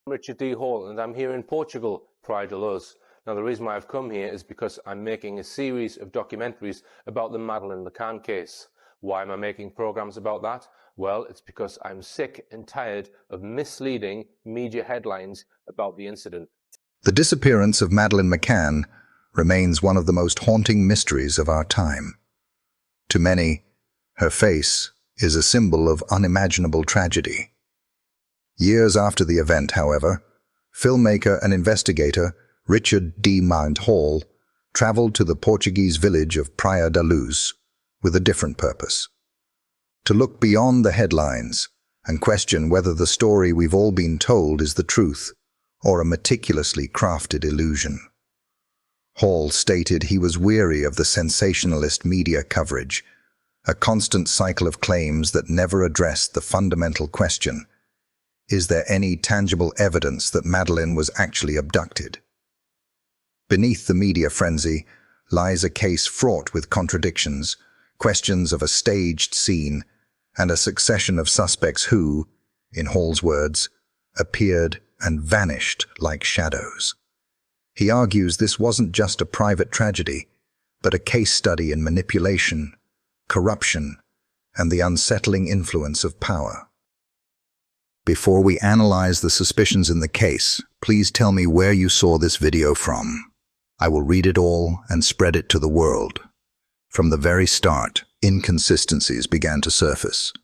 Richard D.Hall, and I'm here in Portugal, Praia de Luz. Now, the reason why I've come here is because I'm making a series of documentaries about the Madeleine McCann case. Why am I making programs about that? Well, it's because I'm sick and tired of misleading media headlines about the incident. The disappearance of Madeleine McCann remains one of the most haunting mysteries of our time. To many, her face is a symbol of unimaginable tragedy. Years after the event, however, filmmaker and investigator Richard D.Hall traveled to the Portuguese village of Praia da Luz with a different purpose: to look beyond the headlines and question whether the story we've all been told is the truth or a meticulously crafted illusion. Hall stated he was weary of the sensationalist media coverage, a constant cycle of claims that never addressed the fundamental question: is there any tangible evidence that Madeleine was actually abducted? Beneath the media frenzy lies a case fraught with contradictions, questions of a staged scene, and a succession of suspects who, in Hall's words, appeared and vanished like shadows. He argues this wasn't just a private tragedy, but a case study in manipulation, corruption, and the unsettling influence of power. Before we analyze the suspicions in the case, please tell me where you saw this video from. I will read it all and spread it to the world. From the very start, inconsistencies began to surface.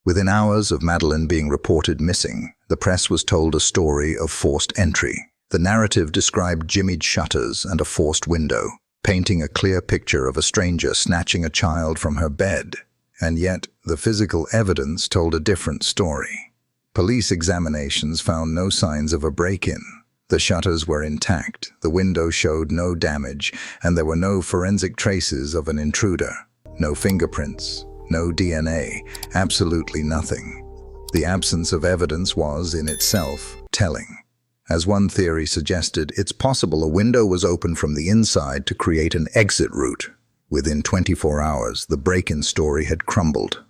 Within hours of Madeleine being reported missing, the press was told a story of forced entry. The narrative described jimmied shutters and a forced window, painting a clear picture of a stranger snatching a child from her bed. And yet, the physical evidence told a different story. Police examinations found no signs of a break-in. The shutters were intact, the window showed no damage, and there were no forensic traces of an intruder. No fingerprints, no DNA, absolutely nothing. The absence of evidence was, in itself, telling. As one theory suggested, it's possible a window was opened from the inside to create an exit route. Within 24 hours, the break-in story had crumbled.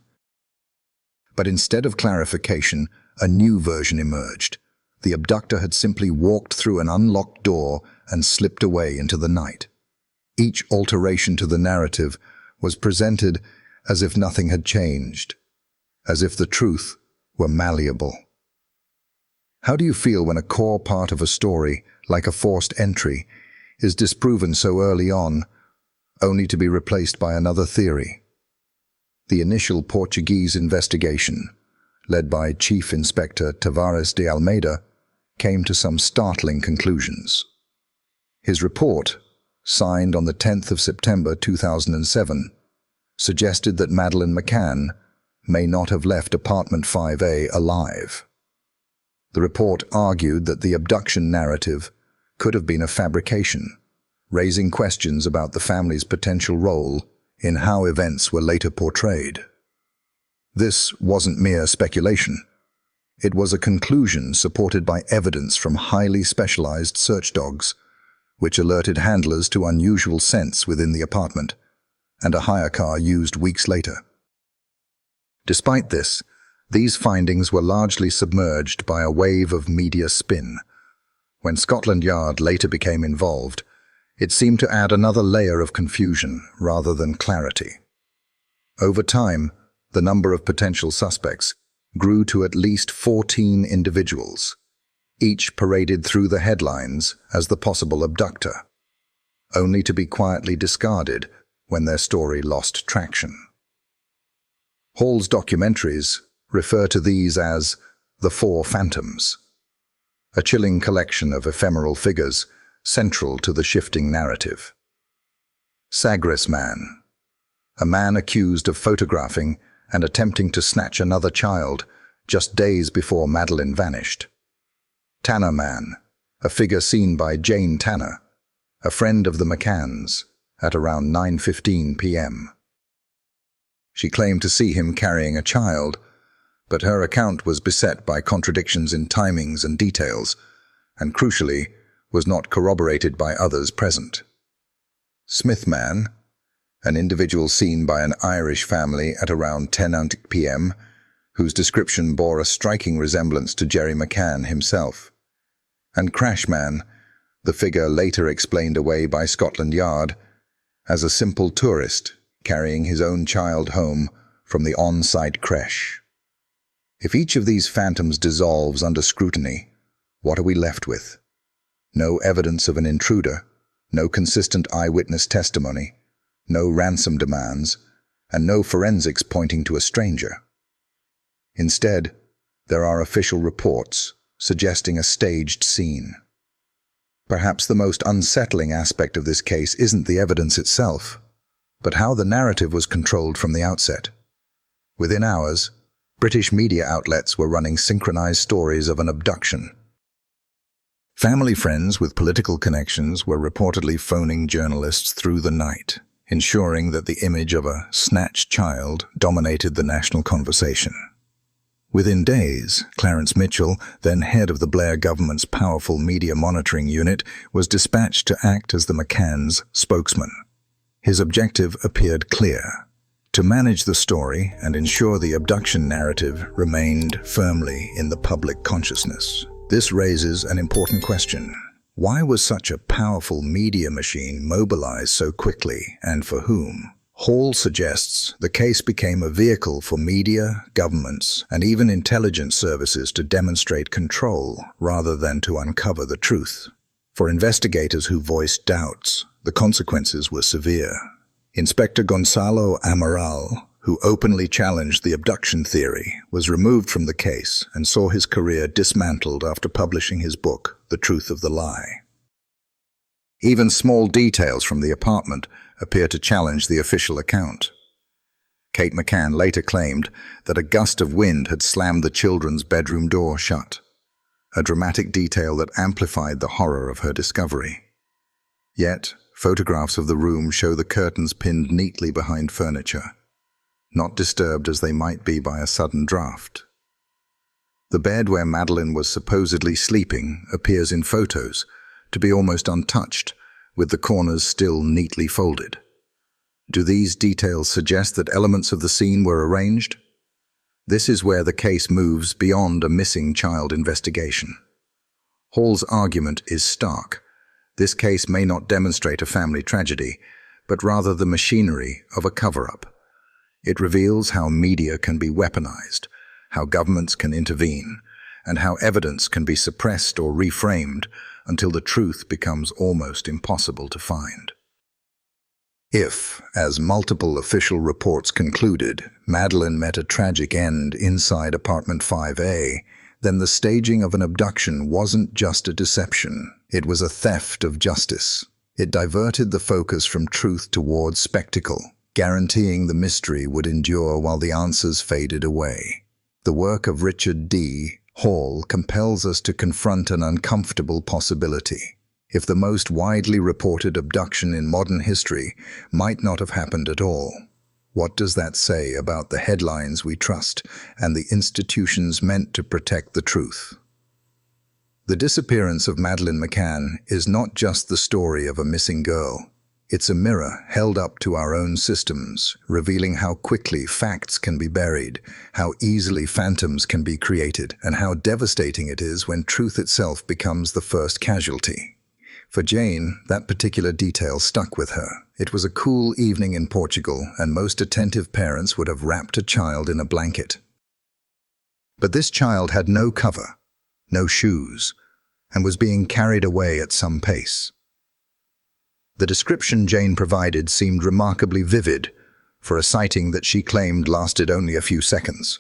But instead of clarification, a new version emerged. The abductor had simply walked through an unlocked door and slipped away into the night. Each alteration to the narrative was presented as if nothing had changed, as if the truth were malleable. How do you feel when a core part of a story, like a forced entry, is disproven so early on, only to be replaced by another theory? The initial Portuguese investigation, led by Chief Inspector Tavares de Almeida, came to some startling conclusions. His report, signed on the 10th of September 2007, suggested that Madeleine McCann may not have left apartment 5A alive. The report argued that the abduction narrative could have been a fabrication, raising questions about the family's potential role in how events were later portrayed. This wasn't mere speculation. It was a conclusion supported by evidence from highly specialized search dogs, which alerted handlers to unusual scents within the apartment, and a hire car used weeks later. Despite this, these findings were largely submerged by a wave of media spin. When Scotland Yard later became involved, it seemed to add another layer of confusion rather than clarity. Over time, the number of potential suspects grew to at least 14 individuals, each paraded through the headlines as the possible abductor, only to be quietly discarded when their story lost traction. Hall's documentaries refer to these as the Four Phantoms, a chilling collection of ephemeral figures central to the shifting narrative. Sagres Man, a man accused of photographing and attempting to snatch another child just days before Madeleine vanished. Tanner Man, a figure seen by Jane Tanner, a friend of the McCanns, at around 9:15 p.m. She claimed to see him carrying a child, but her account was beset by contradictions in timings and details, and crucially, was not corroborated by others present. Smith Man, an individual seen by an Irish family at around 10 p.m., whose description bore a striking resemblance to Gerry McCann himself, and Crashman, the figure later explained away by Scotland Yard as a simple tourist carrying his own child home from the on-site creche. If each of these phantoms dissolves under scrutiny, what are we left with? No evidence of an intruder, no consistent eyewitness testimony, no ransom demands, and no forensics pointing to a stranger. Instead, there are official reports suggesting a staged scene. Perhaps the most unsettling aspect of this case isn't the evidence itself, but how the narrative was controlled from the outset. Within hours, British media outlets were running synchronized stories of an abduction. Family friends with political connections were reportedly phoning journalists through the night, ensuring that the image of a snatched child dominated the national conversation. Within days, Clarence Mitchell, then head of the Blair government's powerful media monitoring unit, was dispatched to act as the McCanns' spokesman. His objective appeared clear: to manage the story and ensure the abduction narrative remained firmly in the public consciousness. This raises an important question. Why was such a powerful media machine mobilized so quickly, and for whom? Hall suggests the case became a vehicle for media, governments, and even intelligence services to demonstrate control rather than to uncover the truth. For investigators who voiced doubts, the consequences were severe. Inspector Gonzalo Amaral, who openly challenged the abduction theory, was removed from the case and saw his career dismantled after publishing his book, The Truth of the Lie. Even small details from the apartment appear to challenge the official account. Kate McCann later claimed that a gust of wind had slammed the children's bedroom door shut, a dramatic detail that amplified the horror of her discovery. Yet, photographs of the room show the curtains pinned neatly behind furniture, not disturbed as they might be by a sudden draft. The bed where Madeleine was supposedly sleeping appears in photos to be almost untouched, with the corners still neatly folded. Do these details suggest that elements of the scene were arranged? This is where the case moves beyond a missing child investigation. Hall's argument is stark. This case may not demonstrate a family tragedy, but rather the machinery of a cover-up. It reveals how media can be weaponized, how governments can intervene, and how evidence can be suppressed or reframed until the truth becomes almost impossible to find. If, as multiple official reports concluded, Madeleine met a tragic end inside apartment 5A, then the staging of an abduction wasn't just a deception, it was a theft of justice. It diverted the focus from truth towards spectacle, guaranteeing the mystery would endure while the answers faded away. The work of Richard D.Hall compels us to confront an uncomfortable possibility. If the most widely reported abduction in modern history might not have happened at all, what does that say about the headlines we trust and the institutions meant to protect the truth? The disappearance of Madeleine McCann is not just the story of a missing girl. It's a mirror held up to our own systems, revealing how quickly facts can be buried, how easily phantoms can be created, and how devastating it is when truth itself becomes the first casualty. For Jane, that particular detail stuck with her. It was a cool evening in Portugal, and most attentive parents would have wrapped a child in a blanket. But this child had no cover, no shoes, and was being carried away at some pace. The description Jane provided seemed remarkably vivid for a sighting that she claimed lasted only a few seconds.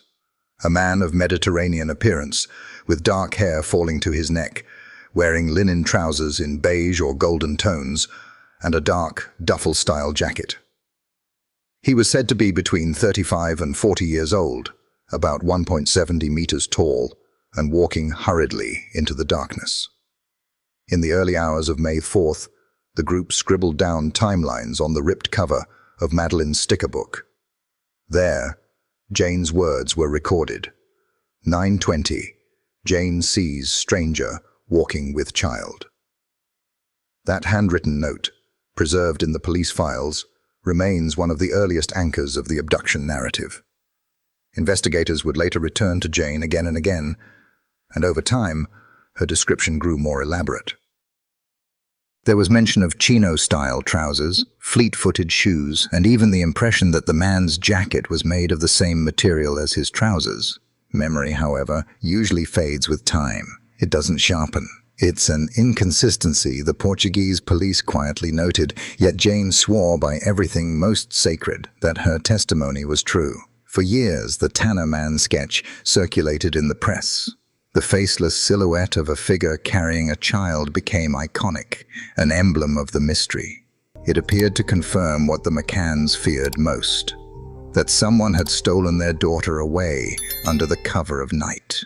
A man of Mediterranean appearance, with dark hair falling to his neck, wearing linen trousers in beige or golden tones, and a dark, duffel-style jacket. He was said to be between 35 and 40 years old, about 1.70 meters tall, and walking hurriedly into the darkness. In the early hours of May 4th, the group scribbled down timelines on the ripped cover of Madeleine's sticker book. There, Jane's words were recorded. 9:20, Jane sees stranger walking with child. That handwritten note, preserved in the police files, remains one of the earliest anchors of the abduction narrative. Investigators would later return to Jane again and again, and over time, her description grew more elaborate. There was mention of chino-style trousers, fleet-footed shoes, and even the impression that the man's jacket was made of the same material as his trousers. Memory, however, usually fades with time. It doesn't sharpen. It's an inconsistency, the Portuguese police quietly noted, yet Jane swore by everything most sacred that her testimony was true. For years, the Tanner Man sketch circulated in the press. The faceless silhouette of a figure carrying a child became iconic, an emblem of the mystery. It appeared to confirm what the McCanns feared most, that someone had stolen their daughter away under the cover of night.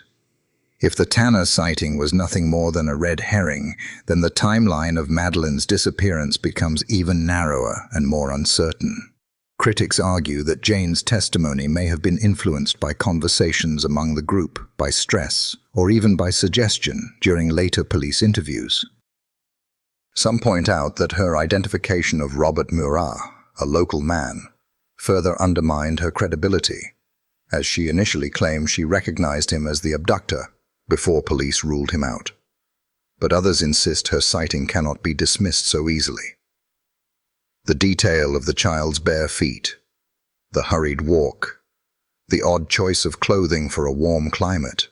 If the Tanner sighting was nothing more than a red herring, then the timeline of Madeleine's disappearance becomes even narrower and more uncertain. Critics argue that Jane's testimony may have been influenced by conversations among the group, by stress, or even by suggestion during later police interviews. Some point out that her identification of Robert Murat, a local man, further undermined her credibility, as she initially claimed she recognized him as the abductor before police ruled him out. But others insist her sighting cannot be dismissed so easily. The detail of the child's bare feet, the hurried walk, the odd choice of clothing for a warm climate,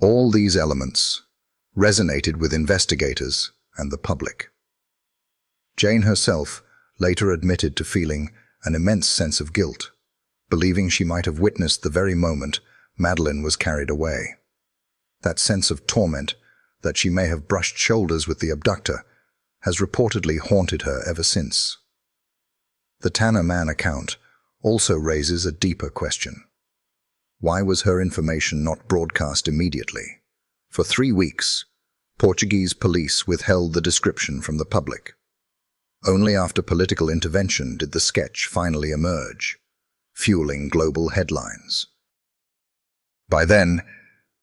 all these elements resonated with investigators and the public. Jane herself later admitted to feeling an immense sense of guilt, believing she might have witnessed the very moment Madeleine was carried away. That sense of torment, that she may have brushed shoulders with the abductor, has reportedly haunted her ever since. The Tanner Man account also raises a deeper question. Why was her information not broadcast immediately? For 3 weeks, Portuguese police withheld the description from the public. Only after political intervention did the sketch finally emerge, fueling global headlines. By then,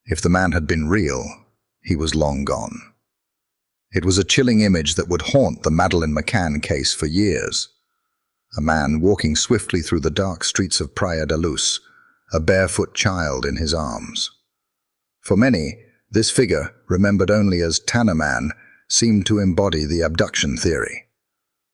if the man had been real, he was long gone. It was a chilling image that would haunt the Madeleine McCann case for years. A man walking swiftly through the dark streets of Praia da Luz, a barefoot child in his arms. For many, this figure, remembered only as Tanner Man, seemed to embody the abduction theory.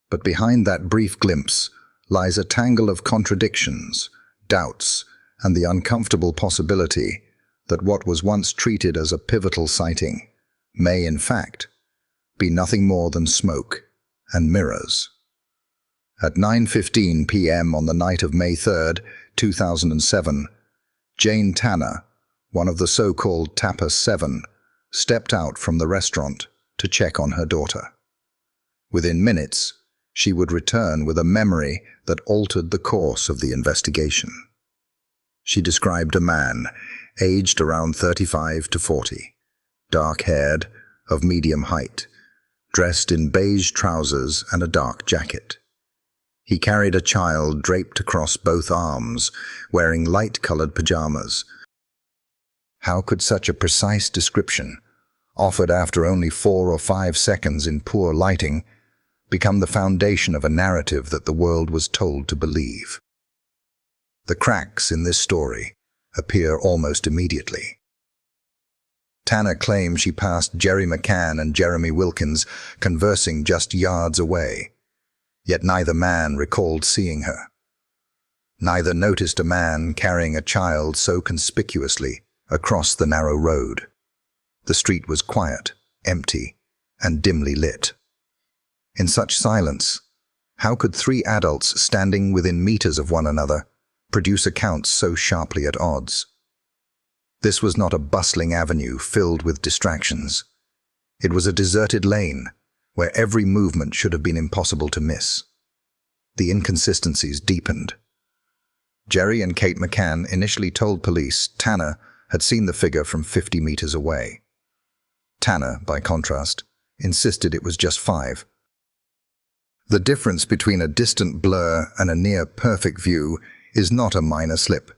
But behind that brief glimpse lies a tangle of contradictions, doubts, and the uncomfortable possibility that what was once treated as a pivotal sighting may, in fact, be nothing more than smoke and mirrors. At 9:15 p.m. on the night of May 3, 2007, Jane Tanner, one of the so-called Tapper 7, stepped out from the restaurant to check on her daughter. Within minutes, she would return with a memory that altered the course of the investigation. She described a man, aged around 35 to 40, dark-haired, of medium height, dressed in beige trousers and a dark jacket. He carried a child draped across both arms, wearing light-colored pajamas. How could such a precise description, offered after only 4 or 5 seconds in poor lighting, become the foundation of a narrative that the world was told to believe? The cracks in this story appear almost immediately. Tanner claims she passed Gerry McCann and Jeremy Wilkins conversing just yards away, yet neither man recalled seeing her. Neither noticed a man carrying a child so conspicuously across the narrow road. The street was quiet, empty, and dimly lit. In such silence, how could 3 adults standing within meters of one another produce accounts so sharply at odds? This was not a bustling avenue filled with distractions. It was a deserted lane where every movement should have been impossible to miss. The inconsistencies deepened. Gerry and Kate McCann initially told police Tanner had seen the figure from 50 meters away. Tanner, by contrast, insisted it was just 5. The difference between a distant blur and a near-perfect view is not a minor slip.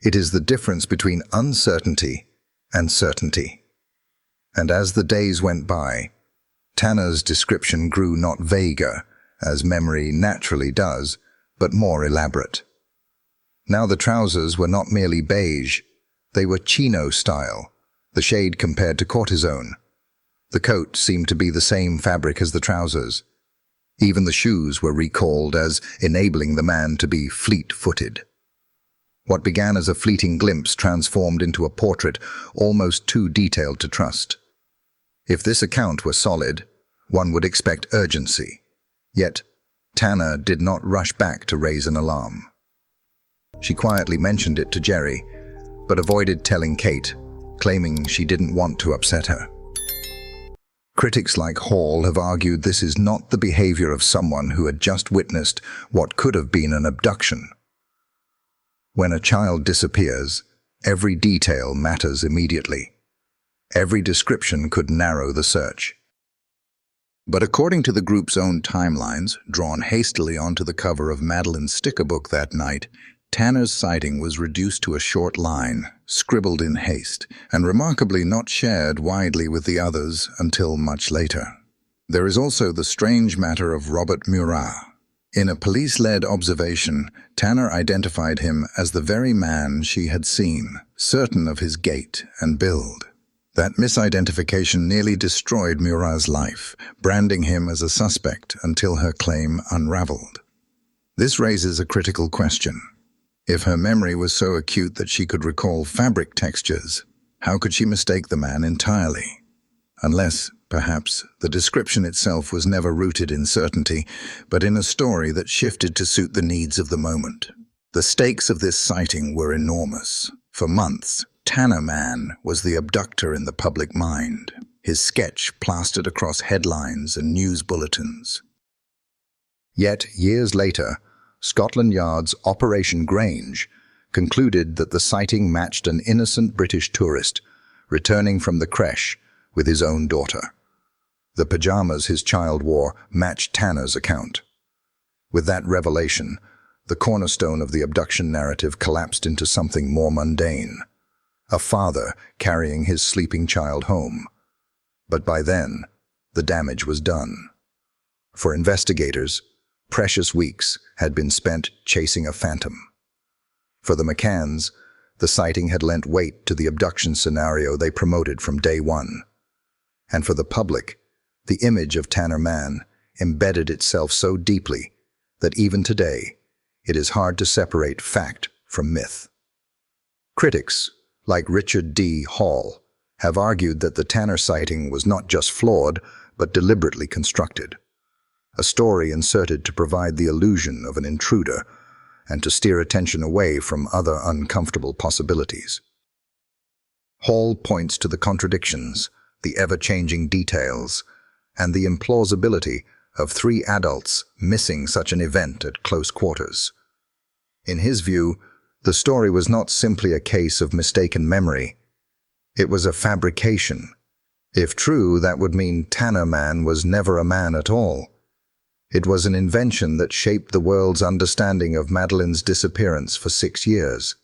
It is the difference between uncertainty and certainty. And as the days went by, Tanner's description grew not vaguer, as memory naturally does, but more elaborate. Now the trousers were not merely beige, they were chino style, the shade compared to cortisone. The coat seemed to be the same fabric as the trousers. Even the shoes were recalled as enabling the man to be fleet-footed. What began as a fleeting glimpse transformed into a portrait almost too detailed to trust. If this account were solid, one would expect urgency. Yet, Tanner did not rush back to raise an alarm. She quietly mentioned it to Gerry, but avoided telling Kate, claiming she didn't want to upset her. Critics like Hall have argued this is not the behavior of someone who had just witnessed what could have been an abduction. When a child disappears, every detail matters immediately. Every description could narrow the search. But according to the group's own timelines, drawn hastily onto the cover of Madeleine's sticker book that night, Tanner's sighting was reduced to a short line, scribbled in haste, and remarkably not shared widely with the others until much later. There is also the strange matter of Robert Murat. In a police-led observation, Tanner identified him as the very man she had seen, certain of his gait and build. That misidentification nearly destroyed Murat's life, branding him as a suspect until her claim unraveled. This raises a critical question. If her memory was so acute that she could recall fabric textures, how could she mistake the man entirely? Unless, perhaps, the description itself was never rooted in certainty, but in a story that shifted to suit the needs of the moment. The stakes of this sighting were enormous. For months, Tanner Man was the abductor in the public mind, his sketch plastered across headlines and news bulletins. Yet, years later, Scotland Yard's Operation Grange concluded that the sighting matched an innocent British tourist returning from the creche with his own daughter. The pajamas his child wore matched Tanner's account. With that revelation, the cornerstone of the abduction narrative collapsed into something more mundane. A father carrying his sleeping child home. But by then, the damage was done. For investigators, precious weeks had been spent chasing a phantom. For the McCanns, the sighting had lent weight to the abduction scenario they promoted from day one. And for the public, the image of Tanner Man embedded itself so deeply that even today, it is hard to separate fact from myth. Critics, like Richard D.Hall, have argued that the Tanner sighting was not just flawed, but deliberately constructed. A story inserted to provide the illusion of an intruder and to steer attention away from other uncomfortable possibilities. Hall points to the contradictions, the ever-changing details, and the implausibility of three adults missing such an event at close quarters. In his view, the story was not simply a case of mistaken memory. It was a fabrication. If true, that would mean Tanner Man was never a man at all. It was an invention that shaped the world's understanding of Madeleine's disappearance for 6 years.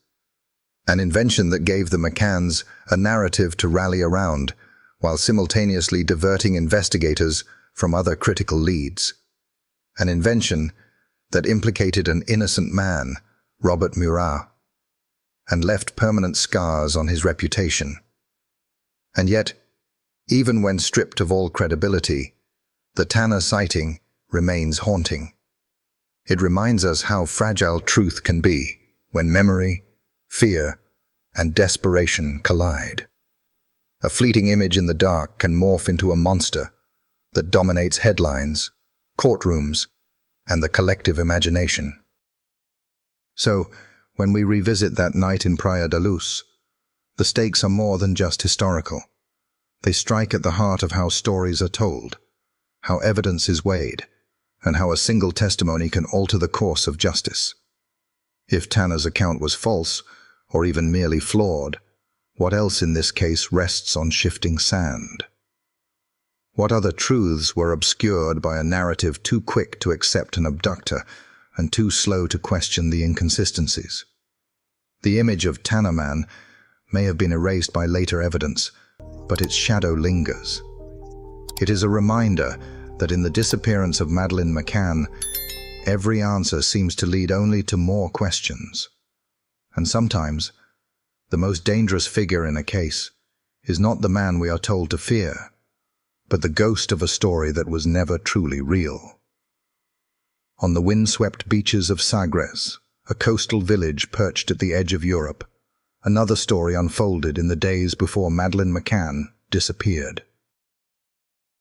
An invention that gave the McCanns a narrative to rally around, while simultaneously diverting investigators from other critical leads. An invention that implicated an innocent man, Robert Murat, and left permanent scars on his reputation. And yet, even when stripped of all credibility, the Tanner sighting remains haunting. It reminds us how fragile truth can be when memory, fear, and desperation collide. A fleeting image in the dark can morph into a monster that dominates headlines, courtrooms, and the collective imagination. So, when we revisit that night in Praia da Luz, the stakes are more than just historical. They strike at the heart of how stories are told, how evidence is weighed, and how a single testimony can alter the course of justice. If Tanner's account was false, or even merely flawed, what else in this case rests on shifting sand? What other truths were obscured by a narrative too quick to accept an abductor and too slow to question the inconsistencies? The image of Tanner Man may have been erased by later evidence, but its shadow lingers. It is a reminder that in the disappearance of Madeleine McCann, every answer seems to lead only to more questions. And sometimes, the most dangerous figure in a case is not the man we are told to fear, but the ghost of a story that was never truly real. On the windswept beaches of Sagres, a coastal village perched at the edge of Europe, another story unfolded in the days before Madeleine McCann disappeared.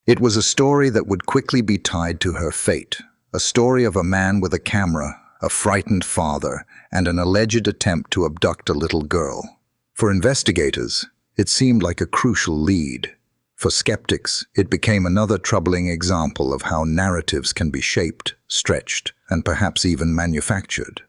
It was a story that would quickly be tied to her fate, a story of a man with a camera, a frightened father, and an alleged attempt to abduct a little girl. For investigators, it seemed like a crucial lead. For skeptics, it became another troubling example of how narratives can be shaped, stretched, and perhaps even manufactured.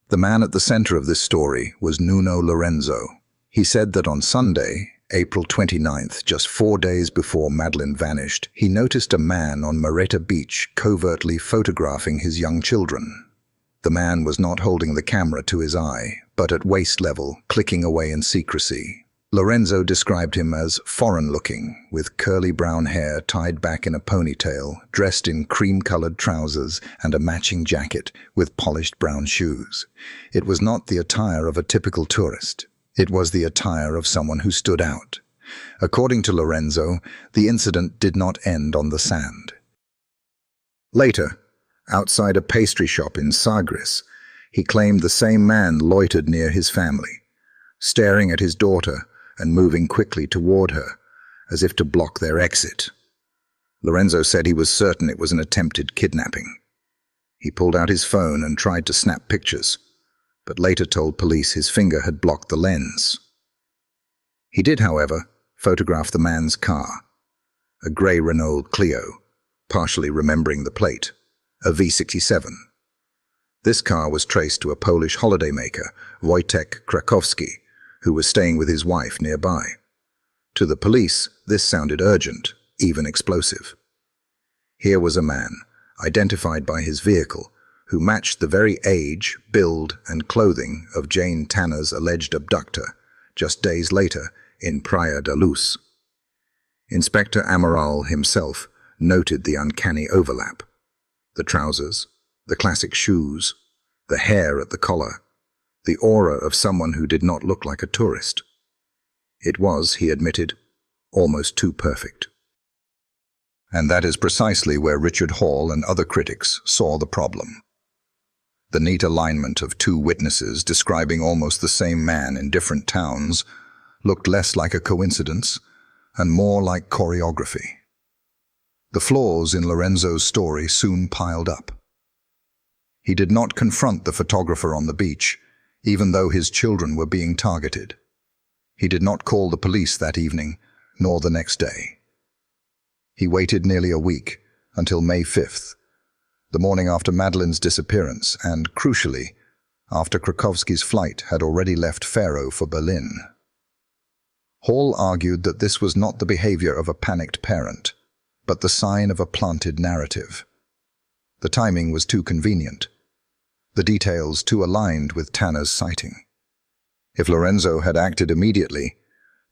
The man at the center of this story was Nuno Lorenzo. He said that on Sunday, April 29th, just 4 days before Madeleine vanished, he noticed a man on Mareta Beach covertly photographing his young children. The man was not holding the camera to his eye, but at waist level, clicking away in secrecy. Lorenzo described him as foreign-looking, with curly brown hair tied back in a ponytail, dressed in cream-colored trousers and a matching jacket with polished brown shoes. It was not the attire of a typical tourist. It was the attire of someone who stood out. According to Lorenzo, the incident did not end on the sand. Later, outside a pastry shop in Sagres, he claimed the same man loitered near his family, staring at his daughter and moving quickly toward her, as if to block their exit. Lorenzo said he was certain it was an attempted kidnapping. He pulled out his phone and tried to snap pictures, but later told police his finger had blocked the lens. He did, however, photograph the man's car, a grey Renault Clio, partially remembering the plate, a V67. This car was traced to a Polish holidaymaker, Wojtek Krakowski, who was staying with his wife nearby. To the police, this sounded urgent, even explosive. Here was a man, identified by his vehicle, who matched the very age, build, and clothing of Jane Tanner's alleged abductor, just days later in Praia da Luz. Inspector Amaral himself noted the uncanny overlap. The trousers, the classic shoes, the hair at the collar, the aura of someone who did not look like a tourist. It was, he admitted, almost too perfect. And that is precisely where Richard Hall and other critics saw the problem. The neat alignment of two witnesses describing almost the same man in different towns looked less like a coincidence and more like choreography. The flaws in Lorenzo's story soon piled up. He did not confront the photographer on the beach, even though his children were being targeted. He did not call the police that evening, nor the next day. He waited nearly a week, until May 5th, the morning after Madeleine's disappearance and, crucially, after Krakowski's flight had already left Faro for Berlin. Hall argued that this was not the behavior of a panicked parent, but the sign of a planted narrative. The timing was too convenient, the details too aligned with Tanner's sighting. If Lorenzo had acted immediately,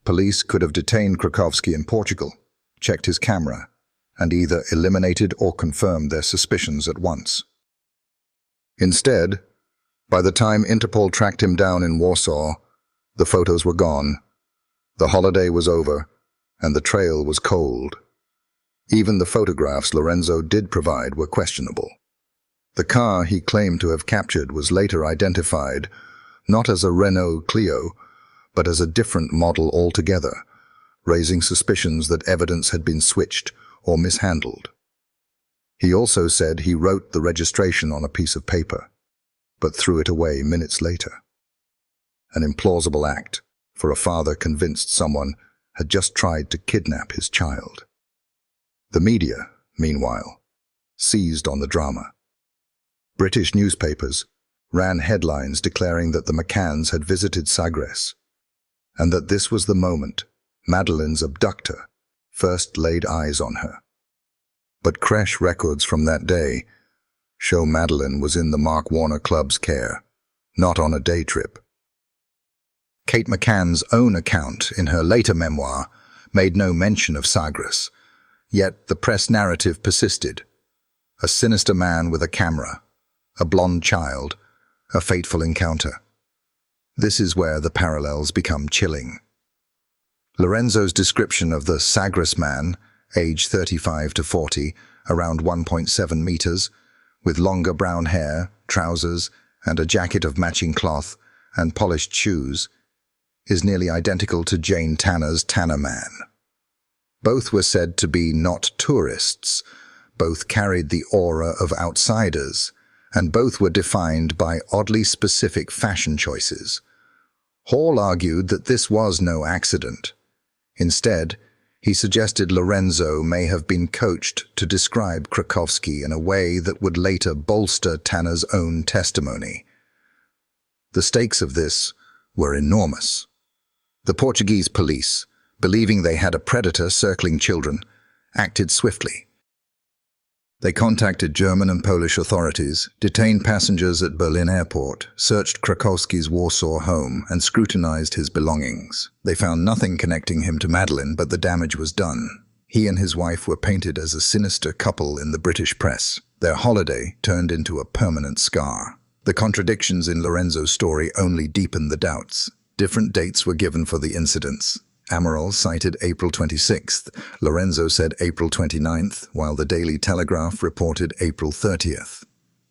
police could have detained Krakowski in Portugal, checked his camera, and either eliminated or confirmed their suspicions at once. Instead, by the time Interpol tracked him down in Warsaw, the photos were gone, the holiday was over, and the trail was cold. Even the photographs Lorenzo did provide were questionable. The car he claimed to have captured was later identified not as a Renault Clio, but as a different model altogether, raising suspicions that evidence had been switched or mishandled. He also said he wrote the registration on a piece of paper, but threw it away minutes later. An implausible act for a father convinced someone had just tried to kidnap his child. The media, meanwhile, seized on the drama. British newspapers ran headlines declaring that the McCanns had visited Sagres, and that this was the moment Madeleine's abductor first laid eyes on her. But crash records from that day show Madeleine was in the Mark Warner Club's care, not on a day trip. Kate McCann's own account in her later memoir made no mention of Sagres, yet the press narrative persisted. A sinister man with a camera, a blonde child, a fateful encounter. This is where the parallels become chilling. Lorenzo's description of the Sagres man, age 35 to 40, around 1.7 meters, with longer brown hair, trousers, and a jacket of matching cloth and polished shoes, is nearly identical to Jane Tanner's Tanner man. Both were said to be not tourists, both carried the aura of outsiders, and both were defined by oddly specific fashion choices. Hall argued that this was no accident. Instead, he suggested Lorenzo may have been coached to describe Krakowski in a way that would later bolster Tanner's own testimony. The stakes of this were enormous. The Portuguese police, believing they had a predator circling children, acted swiftly. They contacted German and Polish authorities, detained passengers at Berlin airport, searched Krakowski's Warsaw home, and scrutinized his belongings. They found nothing connecting him to Madeleine, but the damage was done. He and his wife were painted as a sinister couple in the British press. Their holiday turned into a permanent scar. The contradictions in Lorenzo's story only deepened the doubts. Different dates were given for the incidents. Amaral cited April 26th, Lorenzo said April 29th, while the Daily Telegraph reported April 30th.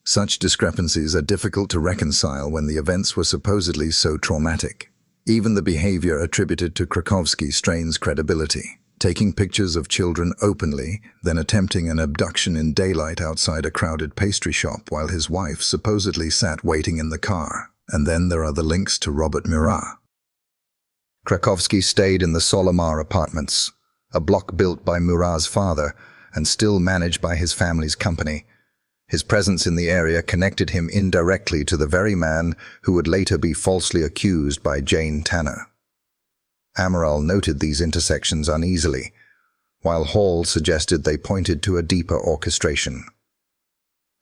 Such discrepancies are difficult to reconcile when the events were supposedly so traumatic. Even the behavior attributed to Krakowski strains credibility. Taking pictures of children openly, then attempting an abduction in daylight outside a crowded pastry shop while his wife supposedly sat waiting in the car. And then there are the links to Robert Murat. Krakowski stayed in the Solomar apartments, a block built by Murat's father and still managed by his family's company. His presence in the area connected him indirectly to the very man who would later be falsely accused by Jane Tanner. Amaral noted these intersections uneasily, while Hall suggested they pointed to a deeper orchestration.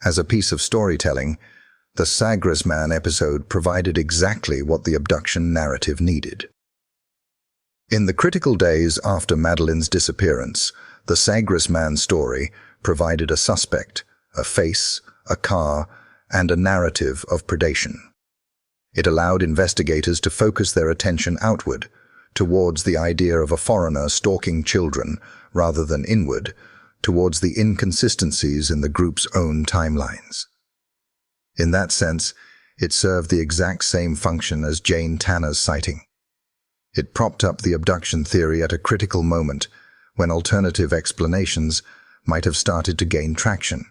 As a piece of storytelling, the Sagres man episode provided exactly what the abduction narrative needed. In the critical days after Madeleine's disappearance, the Sagres man story provided a suspect, a face, a car, and a narrative of predation. It allowed investigators to focus their attention outward, towards the idea of a foreigner stalking children, rather than inward, towards the inconsistencies in the group's own timelines. In that sense, it served the exact same function as Jane Tanner's sighting. It propped up the abduction theory at a critical moment when alternative explanations might have started to gain traction.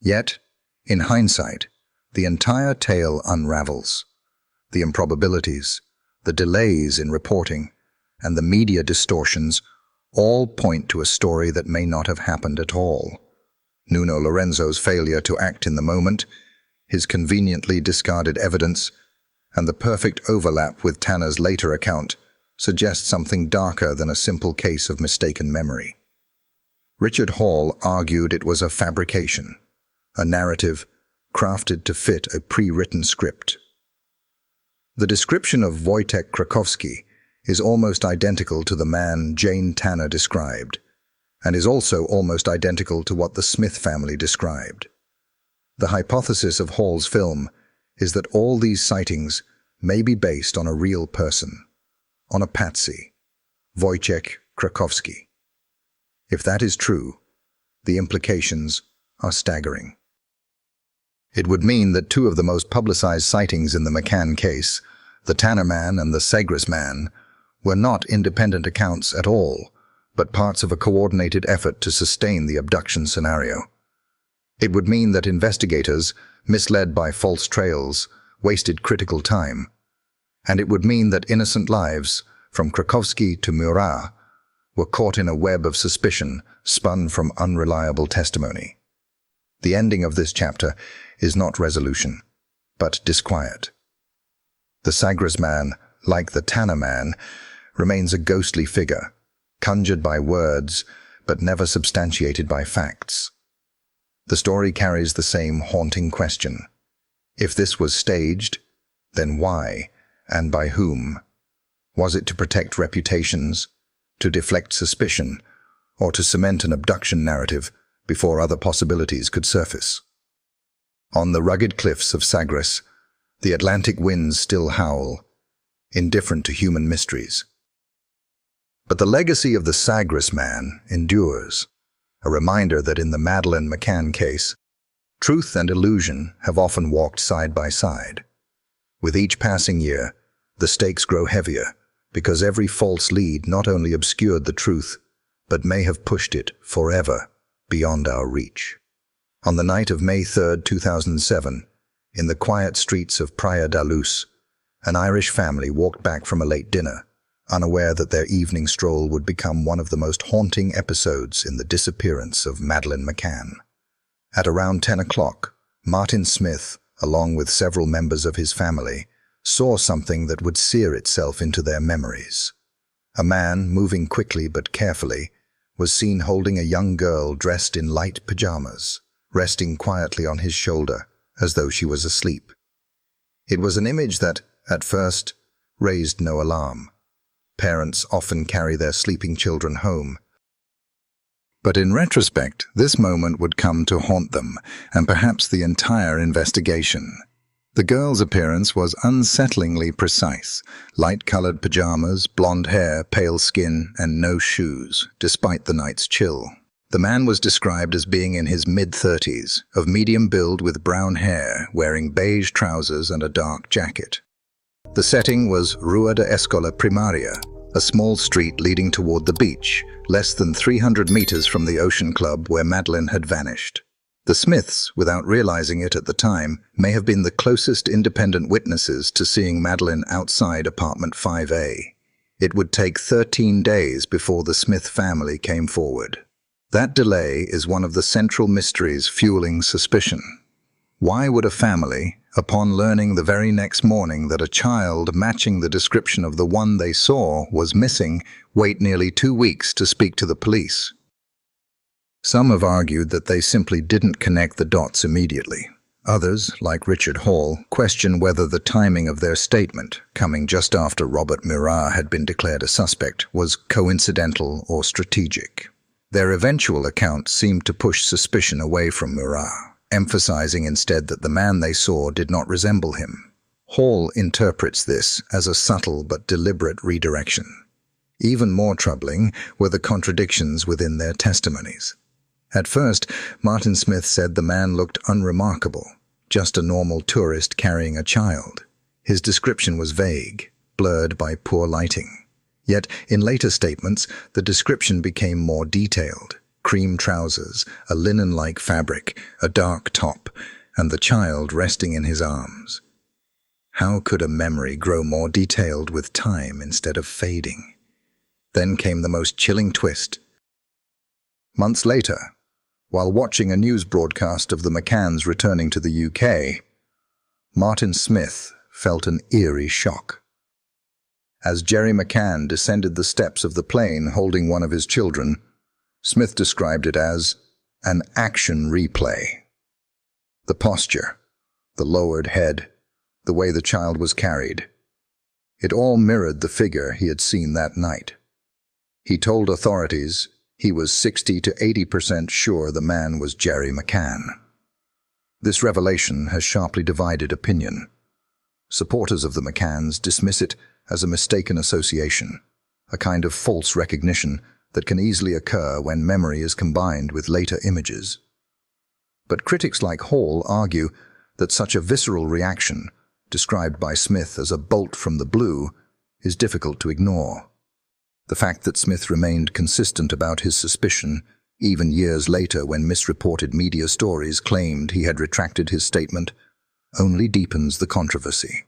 Yet, in hindsight, the entire tale unravels. The improbabilities, the delays in reporting, and the media distortions all point to a story that may not have happened at all. Nuno Lorenzo's failure to act in the moment, his conveniently discarded evidence, and the perfect overlap with Tanner's later account suggest something darker than a simple case of mistaken memory. Richard Hall argued it was a fabrication, a narrative crafted to fit a pre-written script. The description of Wojtek Krakowski is almost identical to the man Jane Tanner described, and is also almost identical to what the Smith family described. The hypothesis of Hall's film is that all these sightings may be based on a real person, on a patsy, Wojciech Krakowski. If that is true, the implications are staggering. It would mean that two of the most publicized sightings in the McCann case, the Tanner man and the Sagres man, were not independent accounts at all, but parts of a coordinated effort to sustain the abduction scenario. It would mean that investigators, misled by false trails, wasted critical time. And it would mean that innocent lives, from Krakowski to Murat, were caught in a web of suspicion spun from unreliable testimony. The ending of this chapter is not resolution, but disquiet. The Sagres man, like the Tanner man, remains a ghostly figure, conjured by words, but never substantiated by facts. The story carries the same haunting question. If this was staged, then why, and by whom? Was it to protect reputations, to deflect suspicion, or to cement an abduction narrative before other possibilities could surface? On the rugged cliffs of Sagres, the Atlantic winds still howl, indifferent to human mysteries. But the legacy of the Sagres man endures, a reminder that in the Madeleine McCann case, truth and illusion have often walked side by side. With each passing year, the stakes grow heavier because every false lead not only obscured the truth, but may have pushed it forever beyond our reach. On the night of May 3, 2007, in the quiet streets of Praia da Luz, an Irish family walked back from a late dinner, unaware that their evening stroll would become one of the most haunting episodes in the disappearance of Madeleine McCann. At around 10 o'clock, Martin Smith, along with several members of his family, saw something that would sear itself into their memories. A man, moving quickly but carefully, was seen holding a young girl dressed in light pajamas, resting quietly on his shoulder, as though she was asleep. It was an image that, at first, raised no alarm. Parents often carry their sleeping children home. But in retrospect, this moment would come to haunt them, and perhaps the entire investigation. The girl's appearance was unsettlingly precise: light-colored pajamas, blonde hair, pale skin, and no shoes, despite the night's chill. The man was described as being in his mid-30s, of medium build with brown hair, wearing beige trousers and a dark jacket. The setting was Rua da Escola Primaria, a small street leading toward the beach, less than 300 meters from the ocean club where Madeleine had vanished. The Smiths, without realizing it at the time, may have been the closest independent witnesses to seeing Madeleine outside apartment 5A. It would take 13 days before the Smith family came forward. That delay is one of the central mysteries fueling suspicion. Why would a family, upon learning the very next morning that a child matching the description of the one they saw was missing, wait nearly 2 weeks to speak to the police? Some have argued that they simply didn't connect the dots immediately. Others, like Richard Hall, question whether the timing of their statement, coming just after Robert Murat had been declared a suspect, was coincidental or strategic. Their eventual account seemed to push suspicion away from Murat, emphasizing instead that the man they saw did not resemble him. Hall interprets this as a subtle but deliberate redirection. Even more troubling were the contradictions within their testimonies. At first, Martin Smith said the man looked unremarkable, just a normal tourist carrying a child. His description was vague, blurred by poor lighting. Yet, in later statements, the description became more detailed: cream trousers, a linen-like fabric, a dark top, and the child resting in his arms. How could a memory grow more detailed with time instead of fading? Then came the most chilling twist. Months later, while watching a news broadcast of the McCanns returning to the UK, Martin Smith felt an eerie shock. As Gerry McCann descended the steps of the plane holding one of his children, Smith described it as an action replay. The posture, the lowered head, the way the child was carried, it all mirrored the figure he had seen that night. He told authorities he was 60 to 80% sure the man was Gerry McCann. This revelation has sharply divided opinion. Supporters of the McCanns dismiss it as a mistaken association, a kind of false recognition that can easily occur when memory is combined with later images. But critics like Hall argue that such a visceral reaction, described by Smith as a bolt from the blue, is difficult to ignore. The fact that Smith remained consistent about his suspicion, even years later when misreported media stories claimed he had retracted his statement, only deepens the controversy.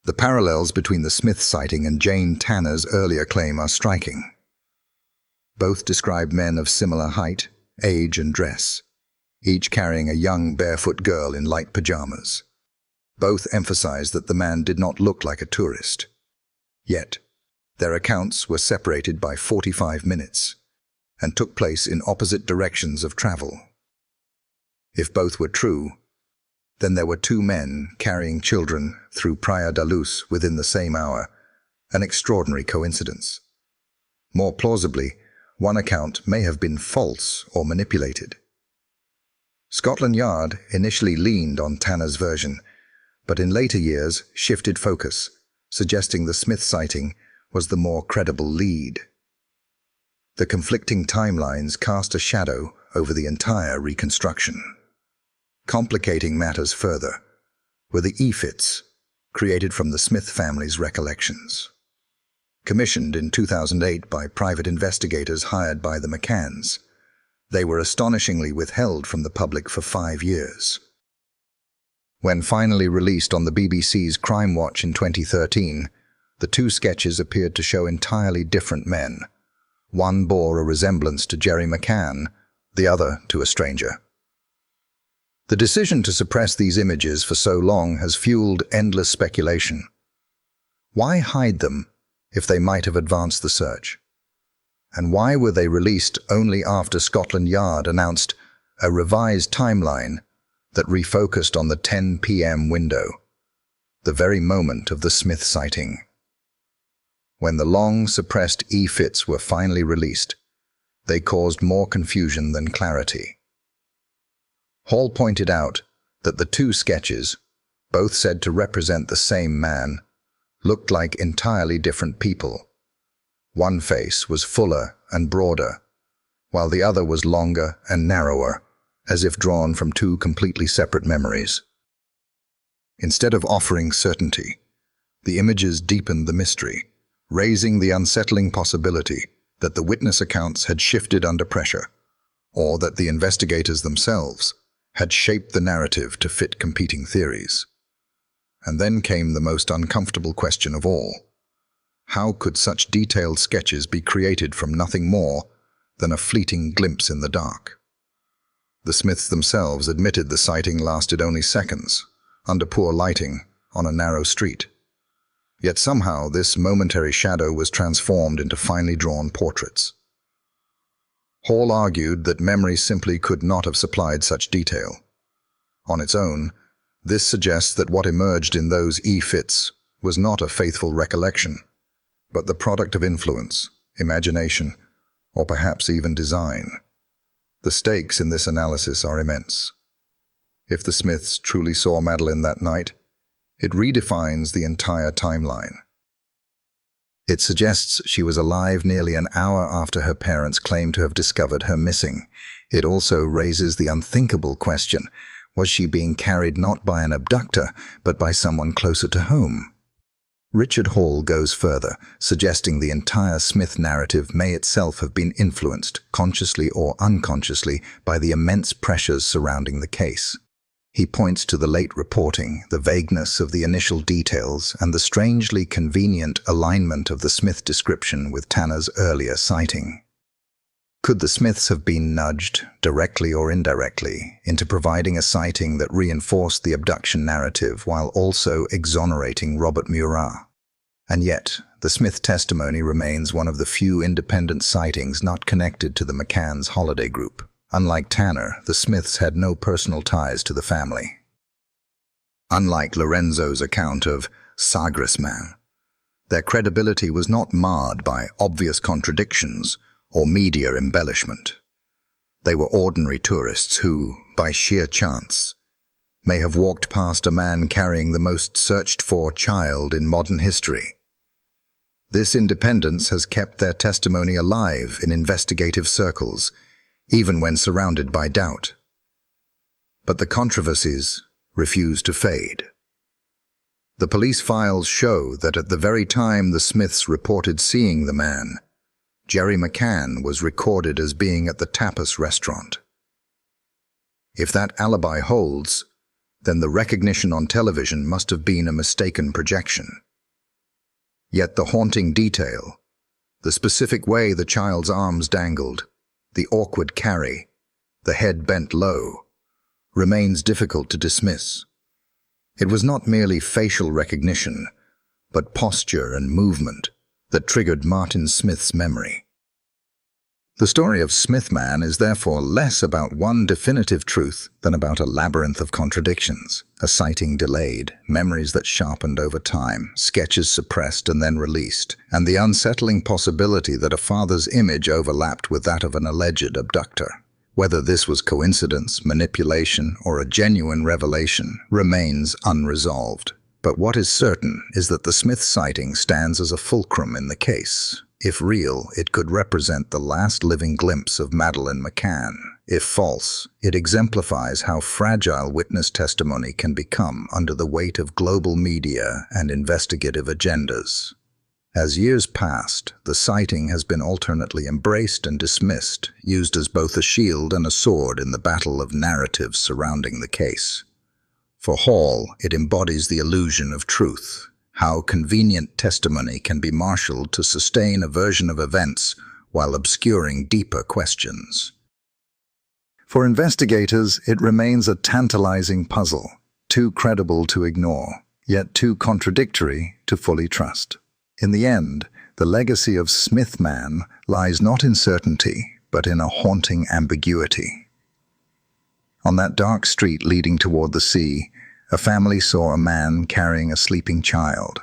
The parallels between the Smith sighting and Jane Tanner's earlier claim are striking. Both describe men of similar height, age, and dress, each carrying a young barefoot girl in light pajamas. Both emphasize that the man did not look like a tourist. Yet, their accounts were separated by 45 minutes and took place in opposite directions of travel. If both were true, then there were two men carrying children through Praia da Luz within the same hour, an extraordinary coincidence. More plausibly, one account may have been false or manipulated. Scotland Yard initially leaned on Tanner's version, but in later years shifted focus, suggesting the Smith sighting was the more credible lead. The conflicting timelines cast a shadow over the entire reconstruction. Complicating matters further were the EFITs, created from the Smith family's recollections. Commissioned in 2008 by private investigators hired by the McCanns, they were astonishingly withheld from the public for 5 years. When finally released on the BBC's Crime Watch in 2013, the 2 sketches appeared to show entirely different men. One bore a resemblance to Gerry McCann, the other to a stranger. The decision to suppress these images for so long has fueled endless speculation. Why hide them if they might have advanced the search? And why were they released only after Scotland Yard announced a revised timeline that refocused on the 10 p.m. window, the very moment of the Smith sighting? When the long-suppressed EFITs were finally released, they caused more confusion than clarity. Hall pointed out that the 2 sketches, both said to represent the same man, looked like entirely different people. One face was fuller and broader, while the other was longer and narrower, as if drawn from 2 completely separate memories. Instead of offering certainty, the images deepened the mystery, raising the unsettling possibility that the witness accounts had shifted under pressure, or that the investigators themselves had shaped the narrative to fit competing theories. And then came the most uncomfortable question of all. How could such detailed sketches be created from nothing more than a fleeting glimpse in the dark? The Smiths themselves admitted the sighting lasted only seconds, under poor lighting, on a narrow street. Yet somehow this momentary shadow was transformed into finely drawn portraits. Hall argued that memory simply could not have supplied such detail. On its own, this suggests that what emerged in those EFITs was not a faithful recollection, but the product of influence, imagination, or perhaps even design. The stakes in this analysis are immense. If the Smiths truly saw Madeleine that night, it redefines the entire timeline. It suggests she was alive nearly an hour after her parents claimed to have discovered her missing. It also raises the unthinkable question, was she being carried not by an abductor, but by someone closer to home? Richard Hall goes further, suggesting the entire Smith narrative may itself have been influenced, consciously or unconsciously, by the immense pressures surrounding the case. He points to the late reporting, the vagueness of the initial details, and the strangely convenient alignment of the Smith description with Tanner's earlier sighting. Could the Smiths have been nudged, directly or indirectly, into providing a sighting that reinforced the abduction narrative while also exonerating Robert Murat? And yet, the Smith testimony remains one of the few independent sightings not connected to the McCann's holiday group. Unlike Tanner, the Smiths had no personal ties to the family. Unlike Lorenzo's account of Sagres Man, their credibility was not marred by obvious contradictions or media embellishment. They were ordinary tourists who, by sheer chance, may have walked past a man carrying the most searched-for child in modern history. This independence has kept their testimony alive in investigative circles, even when surrounded by doubt. But the controversies refuse to fade. The police files show that at the very time the Smiths reported seeing the man, Gerry McCann was recorded as being at the tapas restaurant. If that alibi holds, then the recognition on television must have been a mistaken projection. Yet the haunting detail, the specific way the child's arms dangled, the awkward carry, the head bent low, remains difficult to dismiss. It was not merely facial recognition, but posture and movement that triggered Martin Smith's memory. The story of Smithman is therefore less about one definitive truth than about a labyrinth of contradictions, a sighting delayed, memories that sharpened over time, sketches suppressed and then released, and the unsettling possibility that a father's image overlapped with that of an alleged abductor. Whether this was coincidence, manipulation, or a genuine revelation remains unresolved. But what is certain is that the Smith sighting stands as a fulcrum in the case. If real, it could represent the last living glimpse of Madeleine McCann. If false, it exemplifies how fragile witness testimony can become under the weight of global media and investigative agendas. As years passed, the sighting has been alternately embraced and dismissed, used as both a shield and a sword in the battle of narratives surrounding the case. For Hall, it embodies the illusion of truth, how convenient testimony can be marshaled to sustain a version of events while obscuring deeper questions. For investigators, it remains a tantalizing puzzle, too credible to ignore, yet too contradictory to fully trust. In the end, the legacy of Smith Man lies not in certainty, but in a haunting ambiguity. On that dark street leading toward the sea, a family saw a man carrying a sleeping child.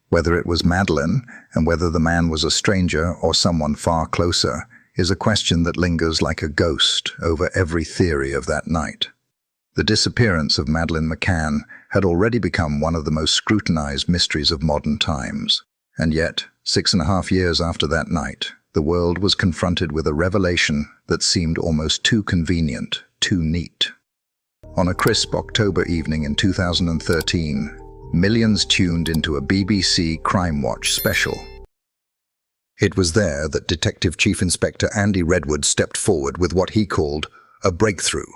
Whether it was Madeleine, and whether the man was a stranger or someone far closer, is a question that lingers like a ghost over every theory of that night. The disappearance of Madeleine McCann had already become one of the most scrutinized mysteries of modern times. And yet, 6.5 years after that night, the world was confronted with a revelation that seemed almost too convenient, too neat. On a crisp October evening in 2013, millions tuned into a BBC Crime Watch special. It was there that Detective Chief Inspector Andy Redwood stepped forward with what he called a breakthrough.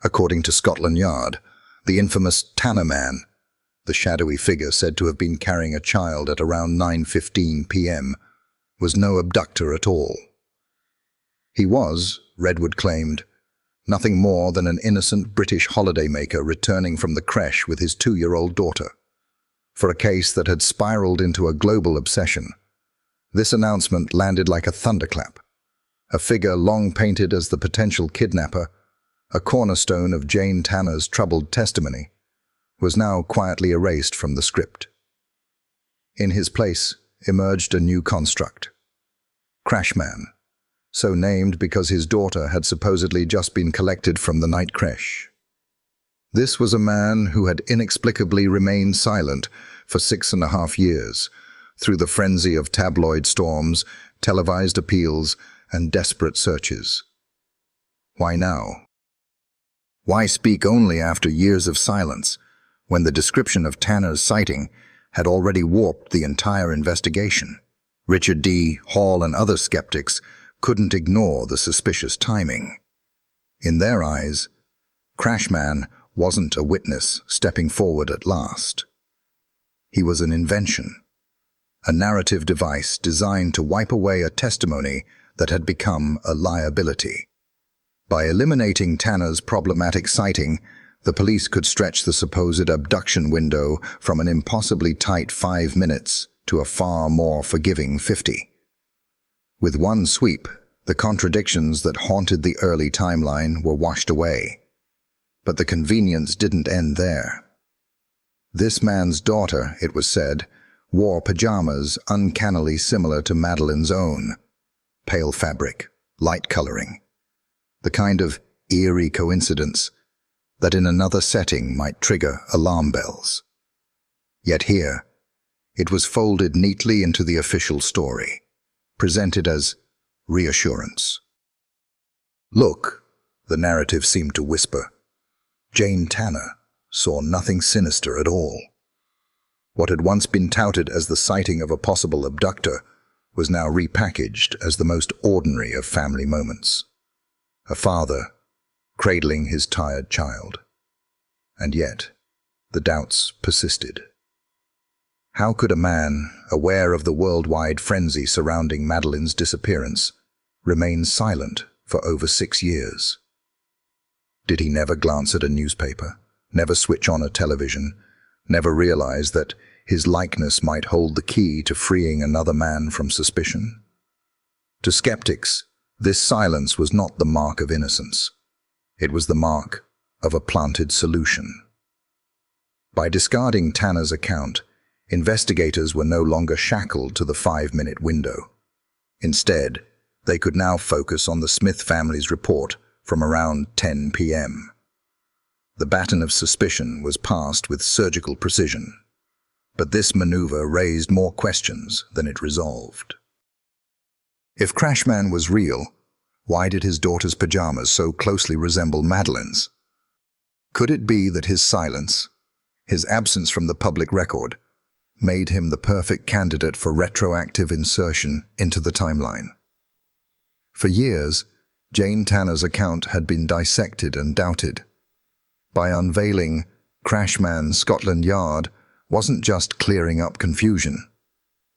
According to Scotland Yard, the infamous Tanner Man, the shadowy figure said to have been carrying a child at around 9:15 p.m., was no abductor at all. He was, Redwood claimed, nothing more than an innocent British holidaymaker returning from the creche with his 2-year-old daughter. For a case that had spiraled into a global obsession, this announcement landed like a thunderclap. A figure long painted as the potential kidnapper, a cornerstone of Jane Tanner's troubled testimony, was now quietly erased from the script. In his place emerged a new construct. Crashman, so named because his daughter had supposedly just been collected from the night creche. This was a man who had inexplicably remained silent for 6.5 years, through the frenzy of tabloid storms, televised appeals, and desperate searches. Why now? Why speak only after years of silence, when the description of Tanner's sighting had already warped the entire investigation? Richard D.Hall and other skeptics couldn't ignore the suspicious timing. In their eyes, Crashman wasn't a witness stepping forward at last. He was an invention, a narrative device designed to wipe away a testimony that had become a liability. By eliminating Tanner's problematic sighting, the police could stretch the supposed abduction window from an impossibly tight 5 minutes to a far more forgiving 50. With one sweep, the contradictions that haunted the early timeline were washed away. But the convenience didn't end there. This man's daughter, it was said, wore pajamas uncannily similar to Madeleine's own. Pale fabric, light coloring. The kind of eerie coincidence that in another setting might trigger alarm bells. Yet here, it was folded neatly into the official story, presented as reassurance. Look, the narrative seemed to whisper. Jane Tanner saw nothing sinister at all. What had once been touted as the sighting of a possible abductor was now repackaged as the most ordinary of family moments. A father cradling his tired child. And yet, the doubts persisted. How could a man, aware of the worldwide frenzy surrounding Madeleine's disappearance, remain silent for over 6 years? Did he never glance at a newspaper, never switch on a television, never realize that his likeness might hold the key to freeing another man from suspicion? To skeptics, this silence was not the mark of innocence. It was the mark of a planted solution. By discarding Tanner's account, investigators were no longer shackled to the 5-minute window. Instead, they could now focus on the Smith family's report from around 10 p.m. The baton of suspicion was passed with surgical precision. But this maneuver raised more questions than it resolved. If Crashman was real, why did his daughter's pajamas so closely resemble Madeleine's? Could it be that his silence, his absence from the public record, made him the perfect candidate for retroactive insertion into the timeline? For years, Jane Tanner's account had been dissected and doubted. By unveiling Crashman Scotland Yard wasn't just clearing up confusion.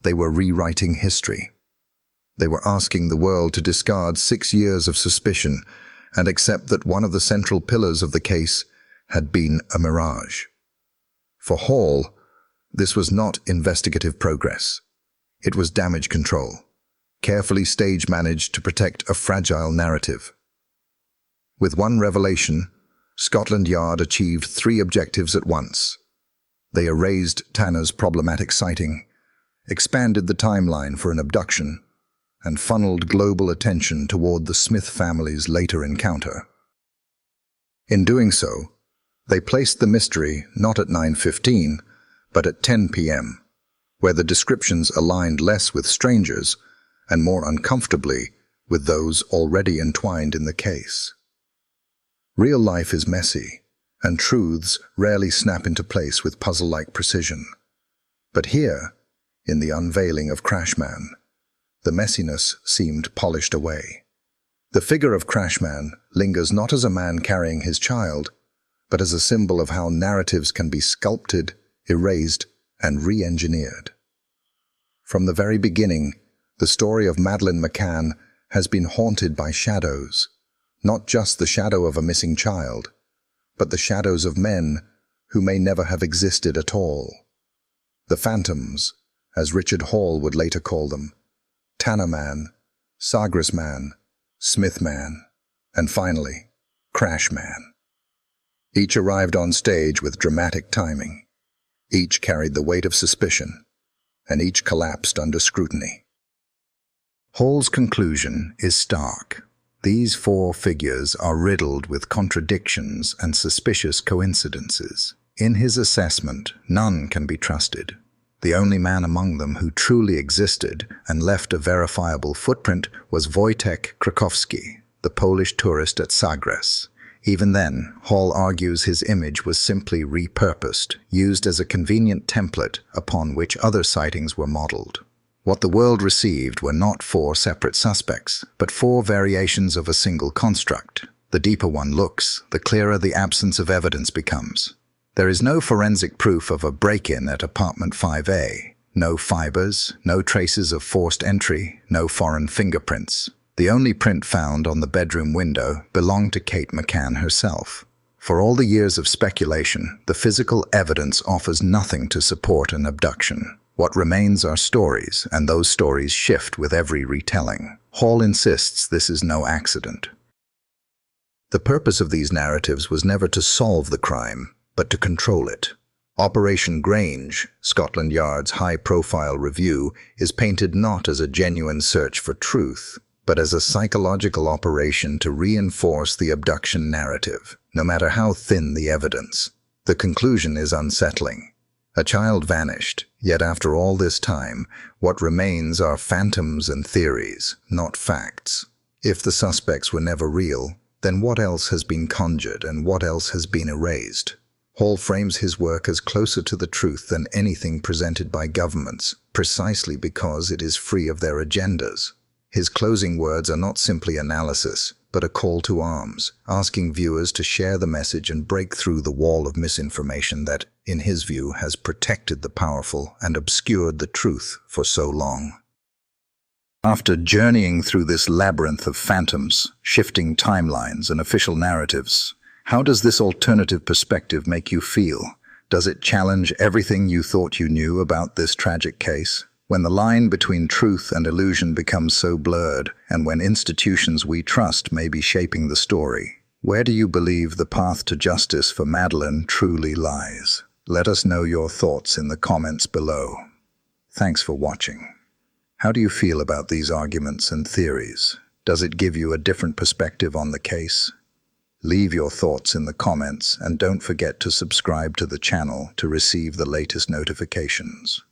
They were rewriting history. They were asking the world to discard 6 years of suspicion and accept that one of the central pillars of the case had been a mirage. For Hall, this was not investigative progress. It was damage control, carefully stage-managed to protect a fragile narrative. With one revelation, Scotland Yard achieved 3 objectives at once. They erased Tanner's problematic sighting, expanded the timeline for an abduction, and funneled global attention toward the Smith family's later encounter. In doing so, they placed the mystery not at 9:15, but at 10 p.m., where the descriptions aligned less with strangers and more uncomfortably with those already entwined in the case. Real life is messy, and truths rarely snap into place with puzzle-like precision. But here, in the unveiling of Crashman, the messiness seemed polished away. The figure of Crashman lingers not as a man carrying his child, but as a symbol of how narratives can be sculpted, erased, and re-engineered. From the very beginning, the story of Madeleine McCann has been haunted by shadows, not just the shadow of a missing child, but the shadows of men who may never have existed at all. The phantoms, as Richard Hall would later call them, Tanner Man, Sagres Man, Smith Man, and finally, Crash Man. Each arrived on stage with dramatic timing. Each carried the weight of suspicion, and each collapsed under scrutiny. Hall's conclusion is stark. These 4 figures are riddled with contradictions and suspicious coincidences. In his assessment, none can be trusted. The only man among them who truly existed and left a verifiable footprint was Wojtek Krakowski, the Polish tourist at Sagres. Even then, Hall argues his image was simply repurposed, used as a convenient template upon which other sightings were modeled. What the world received were not 4 separate suspects, but 4 variations of a single construct. The deeper one looks, the clearer the absence of evidence becomes. There is no forensic proof of a break-in at apartment 5A. No fibers, no traces of forced entry, no foreign fingerprints. The only print found on the bedroom window belonged to Kate McCann herself. For all the years of speculation, the physical evidence offers nothing to support an abduction. What remains are stories, and those stories shift with every retelling. Hall insists this is no accident. The purpose of these narratives was never to solve the crime, but to control it. Operation Grange, Scotland Yard's high-profile review, is painted not as a genuine search for truth, but as a psychological operation to reinforce the abduction narrative, no matter how thin the evidence. The conclusion is unsettling. A child vanished, yet after all this time, what remains are phantoms and theories, not facts. If the suspects were never real, then what else has been conjured and what else has been erased? Hall frames his work as closer to the truth than anything presented by governments, precisely because it is free of their agendas. His closing words are not simply analysis, but a call to arms, asking viewers to share the message and break through the wall of misinformation that, in his view, has protected the powerful and obscured the truth for so long. After journeying through this labyrinth of phantoms, shifting timelines, and official narratives, how does this alternative perspective make you feel? Does it challenge everything you thought you knew about this tragic case? When the line between truth and illusion becomes so blurred, and when institutions we trust may be shaping the story, where do you believe the path to justice for Madeleine truly lies? Let us know your thoughts in the comments below. Thanks for watching. How do you feel about these arguments and theories? Does it give you a different perspective on the case? Leave your thoughts in the comments and don't forget to subscribe to the channel to receive the latest notifications.